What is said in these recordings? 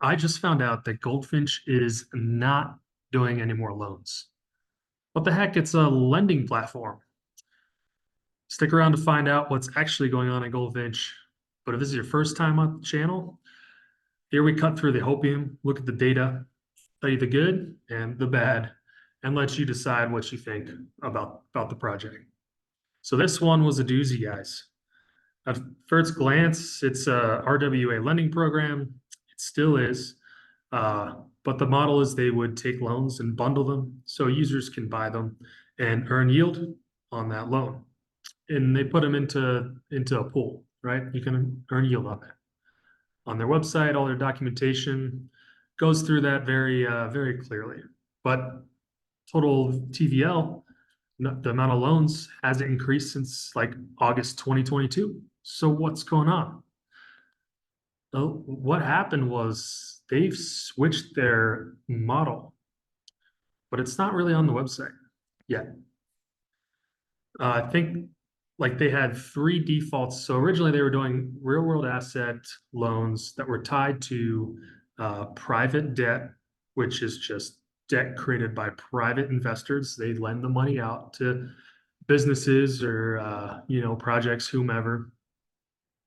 I just found out that Goldfinch is not doing any more loans. What the heck? It's a lending platform. Stick around to find out what's actually going on at Goldfinch. But if this is your first time on the channel, here we cut through the hopium, look at the data, tell you the good and the bad, and let you decide what you think about the project. So this one was a doozy, guys. At first glance, it's a RWA lending program. It still is. But the model is they would take loans and bundle them so users can buy them and earn yield on that loan. And they put them into a pool, right? You can earn yield on that. On their website, all their documentation goes through that very clearly. But total TVL, the amount of loans hasn't increased since like August 2022. So what's going on? So what happened was they've switched their model, but it's not really on the website yet. I think like they had three defaults. So originally they were doing real world asset loans that were tied to private debt, which is just debt created by private investors. They lend the money out to businesses or projects, whomever,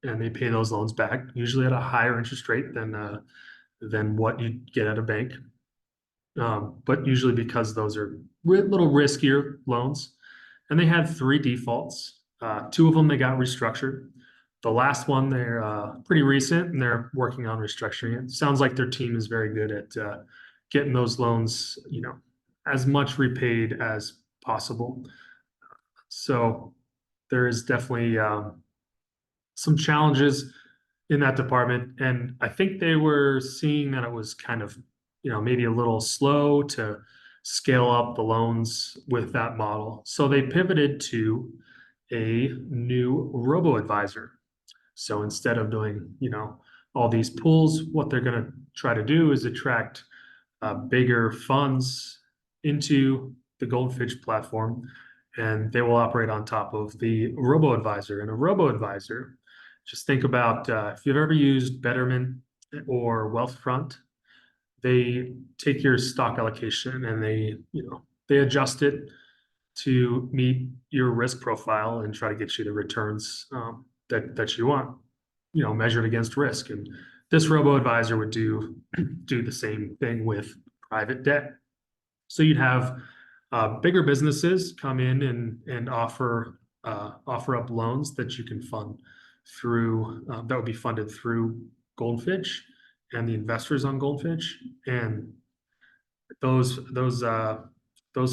and they pay those loans back, usually at a higher interest rate than what you get at a bank. But usually because those are little riskier loans. And they had three defaults. Two of them they got restructured. The last one they're pretty recent and they're working on restructuring it. Sounds like their team is very good at getting those loans, as much repaid as possible. So there is definitely some challenges in that department. And I think they were seeing that it was kind of, maybe a little slow to scale up the loans with that model. So they pivoted to a new robo advisor. So instead of doing, all these pools, what they're going to try to do is attract bigger funds into the Goldfinch platform, and they will operate on top of the robo advisor. And a robo advisor, just think about if you've ever used Betterment or Wealthfront, they take your stock allocation and they adjust it to meet your risk profile and try to get you the returns that you want, measured against risk. And this robo advisor would do the same thing with private debt. So you'd have bigger businesses come in and offer up loans that you can fund through that would be funded through Goldfinch and the investors on Goldfinch, and those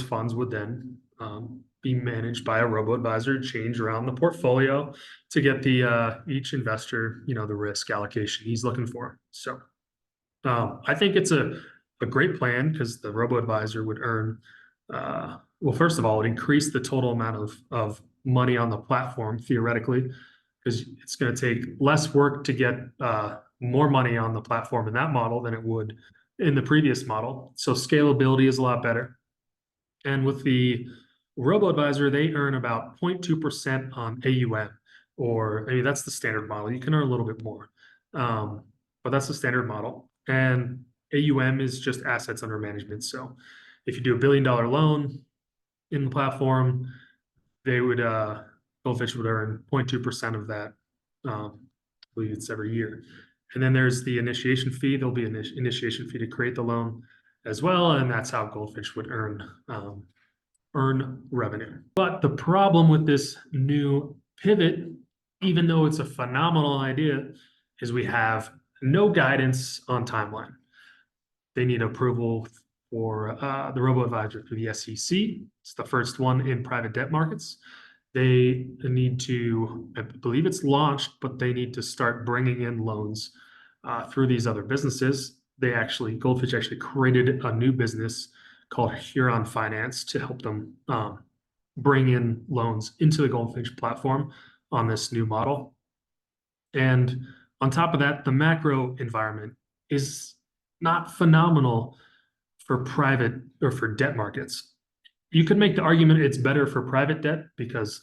funds would then be managed by a robo advisor, change around the portfolio to get the each investor, the risk allocation he's looking for. So I think it's a great plan because the robo advisor would earn, well, first of all, it increase the total amount of money on the platform theoretically, because it's going to take less work to get more money on the platform in that model than it would in the previous model. So scalability is a lot better. And with the robo advisor, they earn about 0.2% on AUM, or I mean, that's the standard model. You can earn a little bit more, but that's the standard model. And AUM is just assets under management. So if you do $1 billion loan in the platform, they would Goldfinch would earn 0.2% of that. I believe it's every year. And then there's the initiation fee. There'll be an initiation fee to create the loan as well, and that's how Goldfinch would earn revenue. But the problem with this new pivot, even though it's a phenomenal idea, is we have no guidance on timeline. They need approval for the robo-advisor through the SEC. It's the first one in private debt markets. They need to, I believe it's launched, but they need to start bringing in loans through these other businesses. Goldfinch actually created a new business called Huron Finance to help them bring in loans into the Goldfinch platform on this new model. And on top of that, the macro environment is not phenomenal for private or for debt markets. You could make the argument it's better for private debt because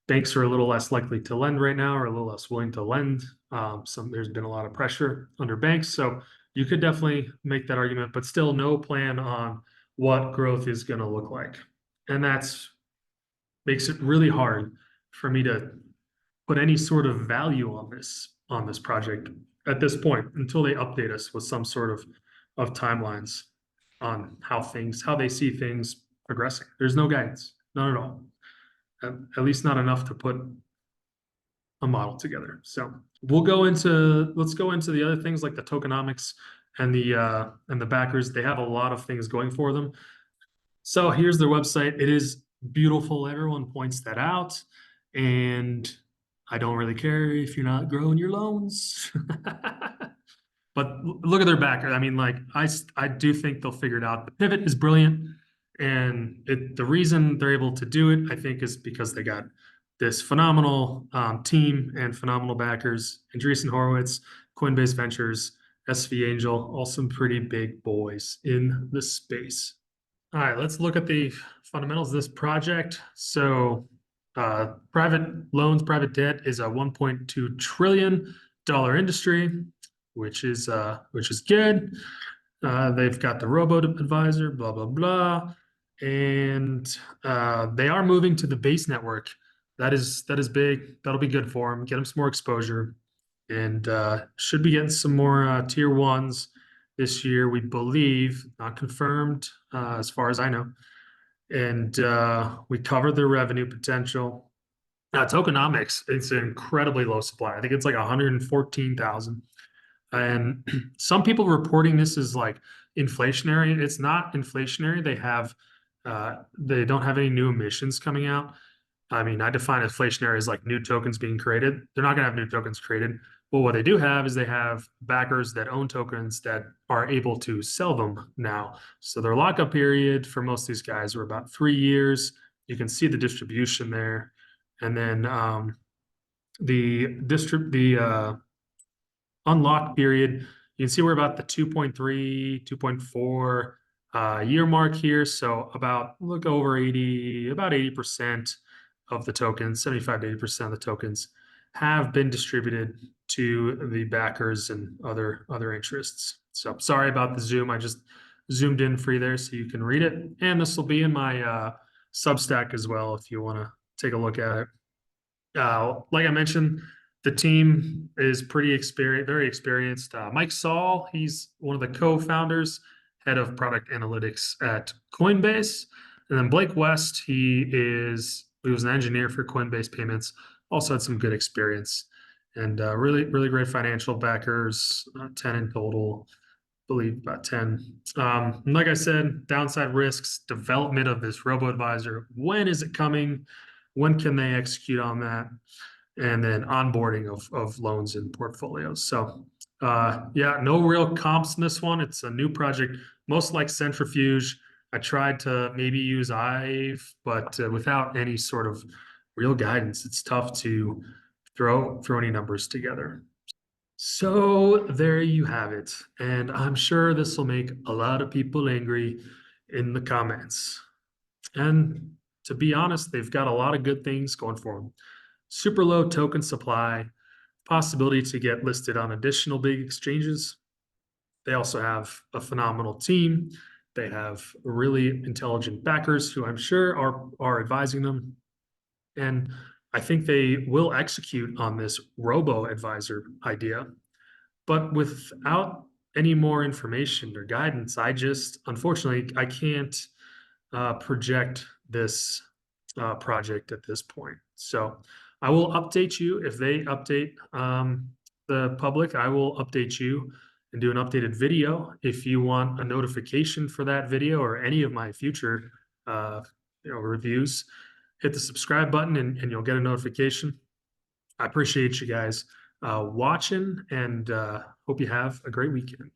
banks are a little less likely to lend right now, or a little less willing to lend. There's been a lot of pressure under banks. So you could definitely make that argument, but still no plan on what growth is going to look like. And that's makes it really hard for me to put any sort of value on this project at this point until they update us with some sort of timelines on how they see things progressing. There's no guidance, none at all. At least not enough to put a model together. So let's go into the other things like the tokenomics and the backers. They have a lot of things going for them. So here's their website. It is beautiful. Everyone points that out. And I don't really care if you're not growing your loans. But look at their backer. I mean, like I do think they'll figure it out. The pivot is brilliant, and the reason they're able to do it, I think, is because they got this phenomenal team and phenomenal backers. Andreessen Horowitz, Coinbase Ventures, SV Angel, all some pretty big boys in the space. All right, let's look at the fundamentals of this project. So, private loans, private debt is a $1.2 trillion industry, which is good. They've got the robo advisor, blah blah blah, and they are moving to the base network. That is big. That'll be good for them. Get them some more exposure, and should be getting some more tier ones this year. We believe, not confirmed as far as I know, and we covered the revenue potential. Tokenomics, it's an incredibly low supply. I think it's like 114,000. And some people reporting this is like inflationary. It's not inflationary. They don't have any new emissions coming out. I mean, I define inflationary as like new tokens being created. They're not going to have new tokens created. But what they do have is they have backers that own tokens that are able to sell them now. So their lockup period for most of these guys are about 3 years. You can see the distribution there. And then the unlock period, you can see we're about the 2.3, 2.4 year mark here. So about look over 80, about 80% of the tokens, 75 to 80% of the tokens have been distributed to the backers and other interests. So sorry about the zoom. I just zoomed in for you there so you can read it. And this will be in my Substack as well if you want to take a look at it. Like I mentioned, the team is pretty experienced, very experienced. Mike Saul, he's one of the co-founders, head of product analytics at Coinbase. And then Blake West, he was an engineer for Coinbase Payments, also had some good experience and really great financial backers, 10 in total, I believe about 10. Like I said, downside risks, development of this robo advisor. When is it coming? When can they execute on that? And then onboarding of loans and portfolios. So yeah, no real comps in this one. It's a new project, most like Centrifuge. I tried to maybe use IVE, but without any sort of real guidance, it's tough to throw any numbers together. So there you have it. And I'm sure this will make a lot of people angry in the comments. And to be honest, they've got a lot of good things going for them. Super low token supply, possibility to get listed on additional big exchanges. They also have a phenomenal team. They have really intelligent backers who I'm sure are advising them. And I think they will execute on this robo advisor idea. But without any more information or guidance, unfortunately, I can't project this project at this point. So I will update you if they update the public. I will update you and do an updated video. If you want a notification for that video or any of my future reviews, hit the subscribe button and you'll get a notification. I appreciate you guys watching and hope you have a great weekend.